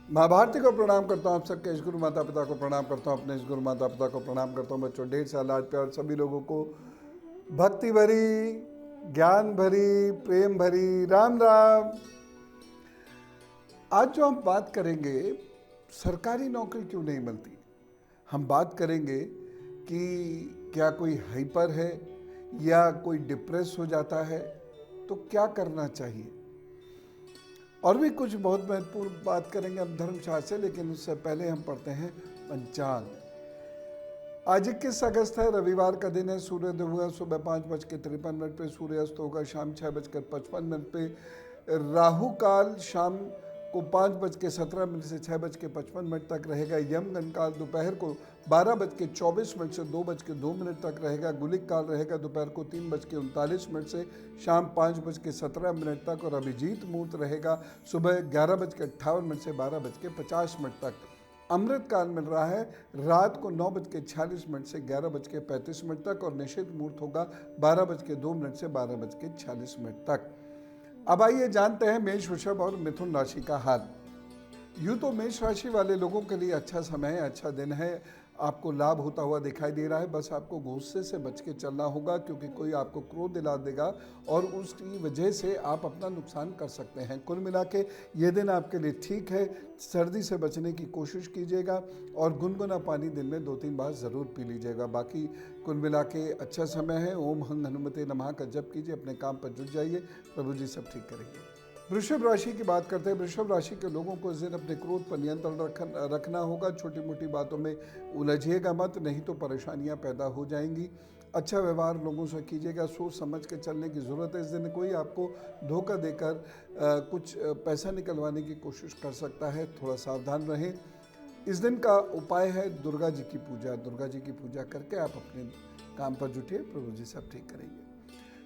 माँ भारती को प्रणाम करता हूँ, आप सबके इस गुरु माता पिता को प्रणाम करता हूँ, अपने इस गुरु माता पिता को प्रणाम करता हूँ। बच्चों, ढेर सारा लाड प्यार सभी लोगों को, भक्ति भरी, ज्ञान भरी, प्रेम भरी, राम राम। आज जो हम बात करेंगे, सरकारी नौकरी क्यों नहीं मिलती। हम बात करेंगे कि क्या कोई हाइपर है या कोई डिप्रेस हो जाता है तो क्या करना चाहिए, और भी कुछ बहुत महत्वपूर्ण बात करेंगे हम धर्मशास्त्र से। लेकिन उससे पहले हम पढ़ते हैं पंचांग। आज 21 अगस्त है, रविवार का दिन है। सूर्योदय हुआ सुबह 5:53 पे, सूर्यास्त होगा शाम 6:55 पे। राहु काल शाम को 5:17 से 6:55 तक रहेगा। यमगंड काल दोपहर को 12:24 से 2:02 तक रहेगा। गुलिक काल रहेगा दोपहर को 3:39 से शाम 5:17 तक। और अभिजीत मुहूर्त रहेगा सुबह 11:58 से 12:50 तक। अमृत काल मिल रहा है रात को 9:46 से 11:35 तक। और निषिद्ध मुहूर्त होगा 12:02 से 12:46 तक। अब आइए जानते हैं मेष, वृषभ और मिथुन राशि का हाल। यूँ तो मेष राशि वाले लोगों के लिए अच्छा समय है, अच्छा दिन है। आपको लाभ होता हुआ दिखाई दे रहा है। बस आपको गुस्से से बच के चलना होगा, क्योंकि कोई आपको क्रोध दिला देगा और उसकी वजह से आप अपना नुकसान कर सकते हैं। कुल मिला के ये दिन आपके लिए ठीक है। सर्दी से बचने की कोशिश कीजिएगा और गुनगुना पानी दिन में 2-3 बार ज़रूर पी लीजिएगा। बाकी कुल मिला के अच्छा समय है। ओम हंग हनुमते नमः का जप कीजिए, अपने काम पर जुट जाइए, प्रभु जी सब ठीक करेंगे। वृषभ राशि की बात करते हैं। वृषभ राशि के लोगों को इस दिन अपने क्रोध पर नियंत्रण रखना होगा। छोटी मोटी बातों में उलझिएगा मत, नहीं तो परेशानियां पैदा हो जाएंगी। अच्छा व्यवहार लोगों से कीजिएगा, सोच समझ के चलने की ज़रूरत है। इस दिन कोई आपको धोखा देकर कुछ पैसा निकलवाने की कोशिश कर सकता है, थोड़ा सावधान रहें। इस दिन का उपाय है दुर्गा जी की पूजा। दुर्गा जी की पूजा करके आप अपने काम पर जुटिए, प्रभु जी सब ठीक करेंगे।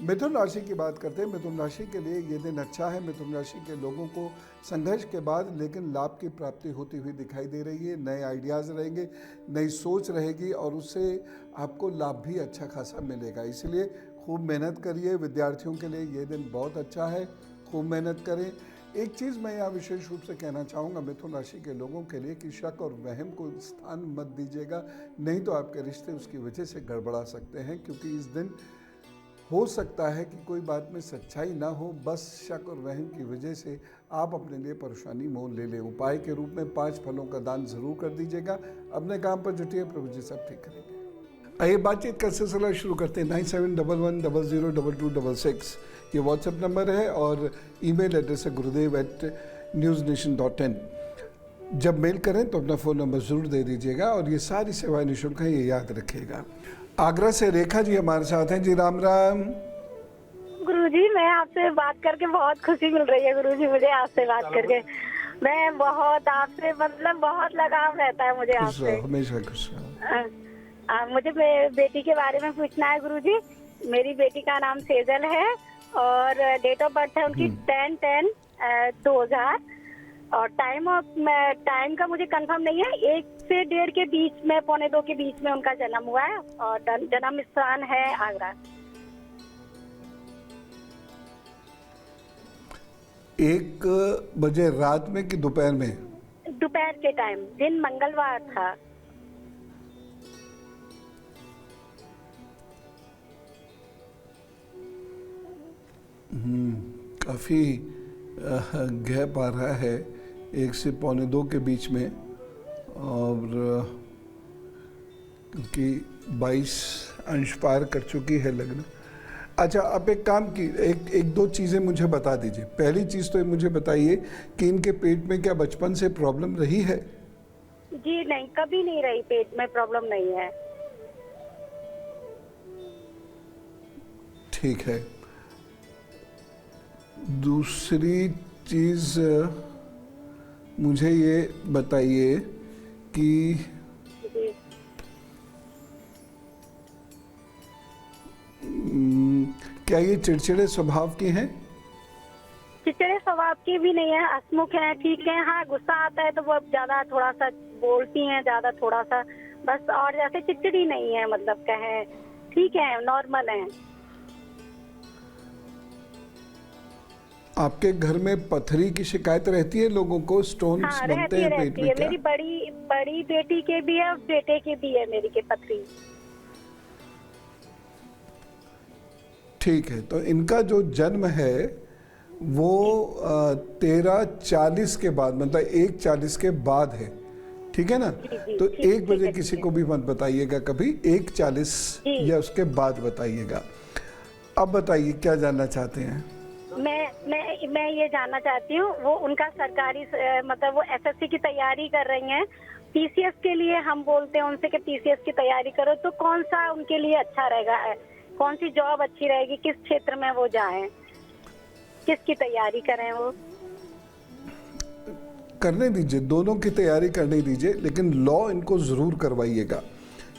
मिथुन राशि की बात करते हैं। मिथुन राशि के लिए ये दिन अच्छा है। मिथुन राशि के लोगों को संघर्ष के बाद लेकिन लाभ की प्राप्ति होती हुई दिखाई दे रही है। नए आइडियाज़ रहेंगे, नई सोच रहेगी और उससे आपको लाभ भी अच्छा खासा मिलेगा। इसलिए खूब मेहनत करिए। विद्यार्थियों के लिए ये दिन बहुत अच्छा है, खूब मेहनत करें। एक चीज़ मैं यहाँ विशेष रूप से कहना चाहूँगा मिथुन राशि के लोगों के लिए कि शक और वहम को स्थान मत दीजिएगा, नहीं तो आपके रिश्ते उसकी वजह से गड़बड़ा सकते हैं। क्योंकि इस दिन हो सकता है कि कोई बात में सच्चाई ना हो, बस शक और वहम की वजह से आप अपने लिए परेशानी मोल ले लें। उपाय के रूप में 5 फलों का दान जरूर कर दीजिएगा। अपने काम पर जुटिए, प्रभु जी सब ठीक करेंगे। आइए बातचीत का सिलसिला शुरू करते हैं। 9711002266 ये व्हाट्सएप नंबर है और ईमेल एड्रेस है gurudev@newsnation.in। जब मेल करें तो अपना फ़ोन नंबर ज़रूर दे दीजिएगा और ये सारी सेवाएं निःशुल्क हैं, ये याद रखिएगा। आगरा से रेखा जी हमारे साथ हैं जी। राम राम। गुरुजी, मैं आपसे बात करके बहुत खुशी मिल रही है। गुरुजी, मुझे आपसे बात करके मैं बहुत आपसे बहुत लगाव रहता है मुझे खुश आपसे। रहो, हमेशा खुश रहो। मुझे बेटी के बारे में पूछना है गुरुजी। मेरी बेटी का नाम सेजल है और डेट ऑफ बर्थ है उनकी 10/10/2000 और टाइम का मुझे कंफर्म नहीं है। 1 से 1:30 के बीच में, 1:45 के बीच में उनका जन्म हुआ है और जन्म स्थान है आगरा। 1 बजे रात में कि दोपहर में? दोपहर के टाइम, दिन मंगलवार था। काफ़ी गैप आ रहा है 1 से 1:45 के बीच में। और क्योंकि 22 अंश पार कर चुकी है लग्न। अच्छा, आप एक काम की एक दो चीज़ें मुझे बता दीजिए। पहली चीज़ तो मुझे बताइए कि इनके पेट में क्या बचपन से प्रॉब्लम रही है? जी नहीं, कभी नहीं रही, पेट में प्रॉब्लम नहीं है। ठीक है। दूसरी चीज़ मुझे ये बताइए कि क्या ये चिड़चिड़े स्वभाव की हैं? चिड़चिड़े स्वभाव की भी नहीं है, हंसमुख है, ठीक है। हाँ, गुस्सा आता है तो वो ज्यादा थोड़ा सा बोलती हैं, ज्यादा थोड़ा सा बस। और जैसे चिड़चिड़ी नहीं है, मतलब कहे ठीक है, नॉर्मल है। आपके घर में पथरी की शिकायत रहती है लोगों को, स्टोन्स हाँ बनते रहती है, हैं पेट रहती में है। क्या? मेरी बड़ी बड़ी बेटी के भी है और बेटे के भी है मेरी के पथरी। ठीक है, तो इनका जो जन्म है वो 13:40 के बाद, मतलब 1:40 के बाद है, ठीक है ना? जी जी तो ठीक 1 बजे है, किसी ठीक को भी मत बताइएगा कभी, 1:40 जी। या उसके बाद बताइएगा। अब बताइए क्या जानना चाहते हैं? मैं ये जानना चाहती हूँ, वो उनका सरकारी मतलब वो एसएससी की तैयारी कर रही हैं, पीसीएस के लिए हम बोलते हैं उनसे कि पीसीएस की तैयारी करो, तो कौन सा उनके लिए अच्छा रहेगा, कौन सी जॉब अच्छी रहेगी, किस क्षेत्र में वो जाएं, किसकी तैयारी करें वो? करने दीजिए, दोनों की तैयारी करने दीजिए, लेकिन लॉ इनको ज़रूर करवाइएगा,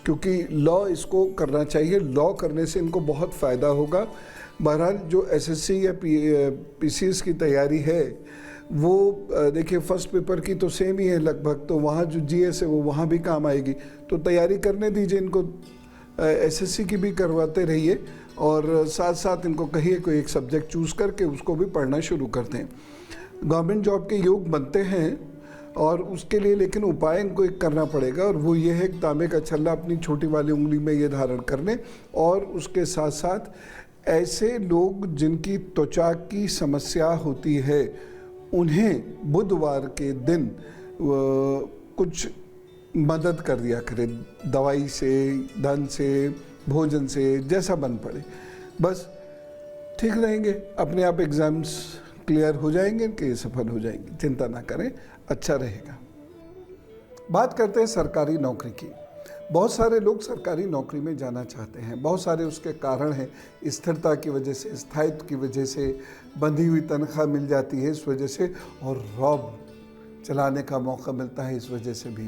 क्योंकि लॉ इसको करना चाहिए। लॉ करने से इनको बहुत फ़ायदा होगा। बहरहाल जो एसएससी या पीसीएस की तैयारी है वो देखिए फर्स्ट पेपर की तो सेम ही है लगभग, तो वहाँ जो जीएस है वो वहाँ भी काम आएगी। तो तैयारी करने दीजिए इनको, एसएससी की भी करवाते रहिए और साथ साथ इनको कहिए कोई एक सब्जेक्ट चूज़ करके उसको भी पढ़ना शुरू करते हैं। गवर्नमेंट जॉब के योग बनते हैं और उसके लिए लेकिन उपाय इनको एक करना पड़ेगा, और वो ये है कि तांबे का छल्ला अपनी छोटी वाली उंगली में ये धारण कर लें, और उसके साथ साथ ऐसे लोग जिनकी त्वचा की समस्या होती है उन्हें बुधवार के दिन कुछ मदद कर दिया करें, दवाई से, धन से, भोजन से, जैसा बन पड़े। बस ठीक रहेंगे, अपने आप एग्ज़ाम्स क्लियर हो जाएंगे, इनके सफल हो जाएंगे, चिंता ना करें, अच्छा रहेगा। बात करते हैं सरकारी नौकरी की। बहुत सारे लोग सरकारी नौकरी में जाना चाहते हैं, बहुत सारे उसके कारण हैं। स्थिरता की वजह से, स्थायित्व की वजह से, बंधी हुई तनख्वाह मिल जाती है इस वजह से, और रॉब चलाने का मौका मिलता है इस वजह से भी।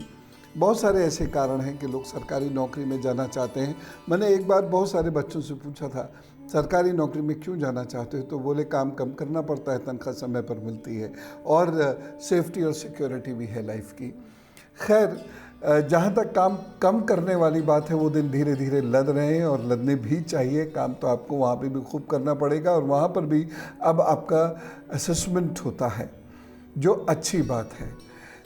बहुत सारे ऐसे कारण हैं कि लोग सरकारी नौकरी में जाना चाहते हैं। मैंने एक बार बहुत सारे बच्चों से पूछा था सरकारी नौकरी में क्यों जाना चाहते हो, तो बोले काम कम करना पड़ता है, तनख्वाह समय पर मिलती है, और सेफ्टी और सिक्योरिटी भी है लाइफ की। खैर, जहाँ तक काम कम करने वाली बात है वो दिन धीरे धीरे लद रहे हैं, और लदने भी चाहिए। काम तो आपको वहाँ पे भी खूब करना पड़ेगा, और वहाँ पर भी अब आपका असेसमेंट होता है, जो अच्छी बात है।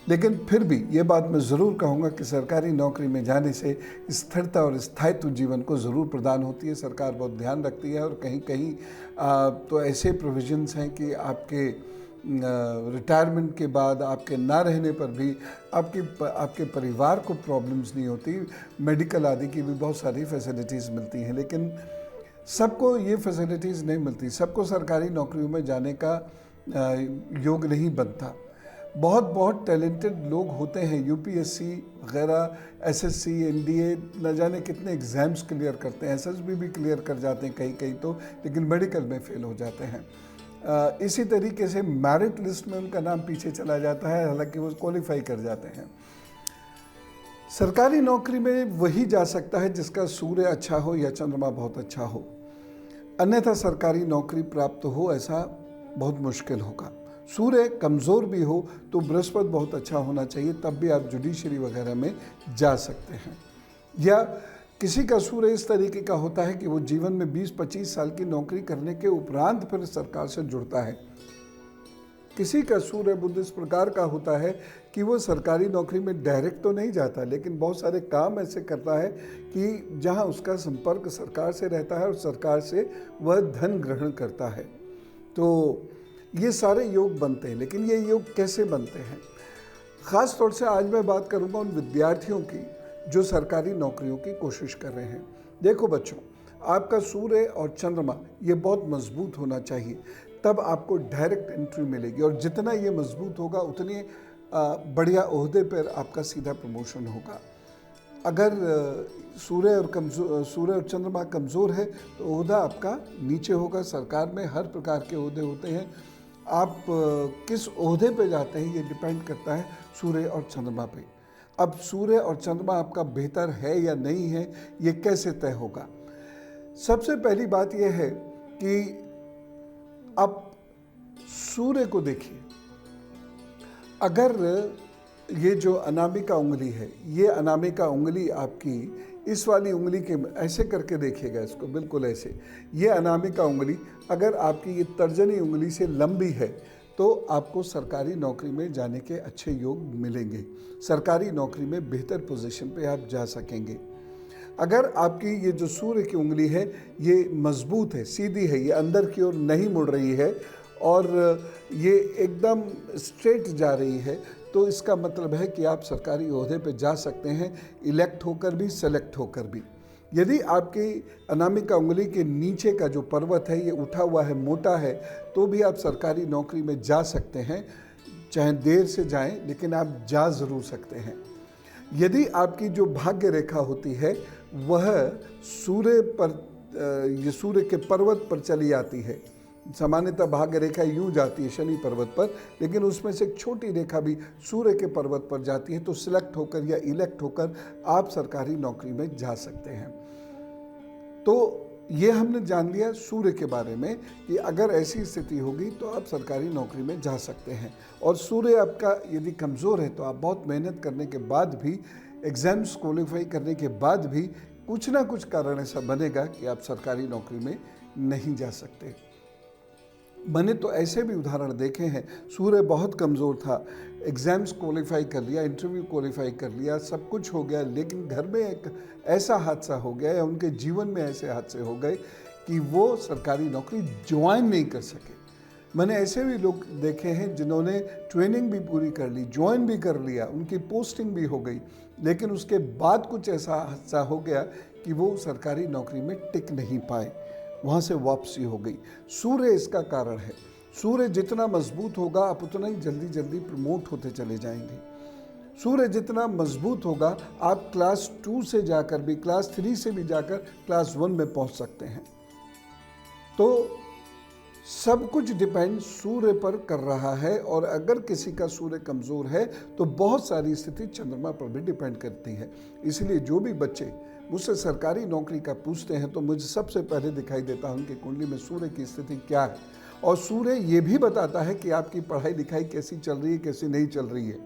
लेकिन फिर भी ये बात मैं ज़रूर कहूँगा कि सरकारी नौकरी में जाने से स्थिरता और स्थायित्व जीवन को ज़रूर प्रदान होती है। सरकार बहुत ध्यान रखती है, और कहीं कहीं तो ऐसे प्रोविजंस हैं कि आपके रिटायरमेंट के बाद आपके ना रहने पर भी आपके परिवार को प्रॉब्लम्स नहीं होती। मेडिकल आदि की भी बहुत सारी फैसिलिटीज़ मिलती हैं, लेकिन सबको ये फैसिलिटीज़ नहीं मिलती, सबको सरकारी नौकरियों में जाने का योग नहीं बनता। बहुत टैलेंटेड लोग होते हैं, यूपीएससी वगैरह, एसएससी, एनडीए, न जाने कितने एग्ज़ाम्स क्लियर करते हैं, एसएसबी भी क्लियर कर जाते हैं कहीं तो, लेकिन मेडिकल में फ़ेल हो जाते हैं। इसी तरीके से मेरिट लिस्ट में उनका नाम पीछे चला जाता है, हालांकि वो क्वालिफाई कर जाते हैं। सरकारी नौकरी में वही जा सकता है जिसका सूर्य अच्छा हो या चंद्रमा बहुत अच्छा हो, अन्यथा सरकारी नौकरी प्राप्त हो ऐसा बहुत मुश्किल होगा। सूर्य कमज़ोर भी हो तो बृहस्पति बहुत अच्छा होना चाहिए, तब भी आप जुडिशरी वगैरह में जा सकते हैं। या किसी का सूर्य इस तरीके का होता है कि वो जीवन में 20-25 साल की नौकरी करने के उपरांत फिर सरकार से जुड़ता है। किसी का सूर्य बुध इस प्रकार का होता है कि वो सरकारी नौकरी में डायरेक्ट तो नहीं जाता, लेकिन बहुत सारे काम ऐसे करता है कि जहां उसका संपर्क सरकार से रहता है और सरकार से वह धन ग्रहण करता है। तो ये सारे योग बनते हैं, लेकिन ये योग कैसे बनते हैं? ख़ास तौर से आज मैं बात करूंगा उन विद्यार्थियों की जो सरकारी नौकरियों की कोशिश कर रहे हैं। देखो बच्चों, आपका सूर्य और चंद्रमा ये बहुत मजबूत होना चाहिए, तब आपको डायरेक्ट एंट्री मिलेगी, और जितना ये मजबूत होगा उतनी बढ़िया ओहदे पर आपका सीधा प्रमोशन होगा। अगर सूर्य और चंद्रमा कमज़ोर है तो ओहदा आपका नीचे होगा। सरकार में हर प्रकार के ओहदे होते हैं, आप किस ओहदे पे जाते हैं ये डिपेंड करता है सूर्य और चंद्रमा पे। अब सूर्य और चंद्रमा आपका बेहतर है या नहीं है, ये कैसे तय होगा? सबसे पहली बात यह है कि आप सूर्य को देखिए। अगर ये जो अनामिका उंगली है, ये अनामिका उंगली आपकी इस वाली उंगली के, ऐसे करके देखिएगा इसको, बिल्कुल ऐसे, ये अनामिका उंगली अगर आपकी ये तर्जनी उंगली से लंबी है तो आपको सरकारी नौकरी में जाने के अच्छे योग मिलेंगे। सरकारी नौकरी में बेहतर पोजीशन पे आप जा सकेंगे। अगर आपकी ये जो सूर्य की उंगली है ये मजबूत है, सीधी है, ये अंदर की ओर नहीं मुड़ रही है और ये एकदम स्ट्रेट जा रही है, तो इसका मतलब है कि आप सरकारी ओहदे पे जा सकते हैं, इलेक्ट होकर भी, सेलेक्ट होकर भी। यदि आपकी अनामिका उंगली के नीचे का जो पर्वत है ये उठा हुआ है, मोटा है, तो भी आप सरकारी नौकरी में जा सकते हैं, चाहे देर से जाएं, लेकिन आप जा ज़रूर सकते हैं। यदि आपकी जो भाग्य रेखा होती है वह सूर्य पर, ये सूर्य के पर्वत पर चली आती है, सामान्यतः भाग्य रेखा यूं जाती है शनि पर्वत पर, लेकिन उसमें से एक छोटी रेखा भी सूर्य के पर्वत पर जाती है, तो सिलेक्ट होकर या इलेक्ट होकर आप सरकारी नौकरी में जा सकते हैं। तो ये हमने जान लिया सूर्य के बारे में कि अगर ऐसी स्थिति होगी तो आप सरकारी नौकरी में जा सकते हैं। और सूर्य आपका यदि कमज़ोर है तो आप बहुत मेहनत करने के बाद भी, एग्ज़ाम्स क्वालिफाई करने के बाद भी कुछ ना कुछ कारण ऐसा बनेगा कि आप सरकारी नौकरी में नहीं जा सकते। मैंने तो ऐसे भी उदाहरण देखे हैं, सूर्य बहुत कमज़ोर था, एग्ज़ाम्स क्वालिफाई कर लिया, इंटरव्यू क्वालिफाई कर लिया, सब कुछ हो गया, लेकिन घर में एक ऐसा हादसा हो गया या उनके जीवन में ऐसे हादसे हो गए कि वो सरकारी नौकरी ज्वाइन नहीं कर सके। मैंने ऐसे भी लोग देखे हैं जिन्होंने ट्रेनिंग भी पूरी कर ली, ज्वाइन भी कर लिया, उनकी पोस्टिंग भी हो गई, लेकिन उसके बाद कुछ ऐसा हादसा हो गया कि वो सरकारी नौकरी में टिक नहीं पाए, वहाँ से वापसी हो गई। सूर्य इसका कारण है। सूर्य जितना मजबूत होगा आप उतना ही जल्दी जल्दी प्रमोट होते चले जाएंगे। सूर्य जितना मजबूत होगा आप क्लास 2 से जाकर भी, क्लास 3 से भी जाकर क्लास 1 में पहुँच सकते हैं। तो सब कुछ डिपेंड सूर्य पर कर रहा है, और अगर किसी का सूर्य कमज़ोर है तो बहुत सारी स्थिति चंद्रमा पर भी डिपेंड करती है। इसलिए जो भी बच्चे मुझसे सरकारी नौकरी का पूछते हैं तो मुझे सबसे पहले दिखाई देता है उनकी कुंडली में सूर्य की स्थिति क्या है, और सूर्य ये भी बताता है कि आपकी पढ़ाई लिखाई कैसी चल रही है, कैसी नहीं चल रही है।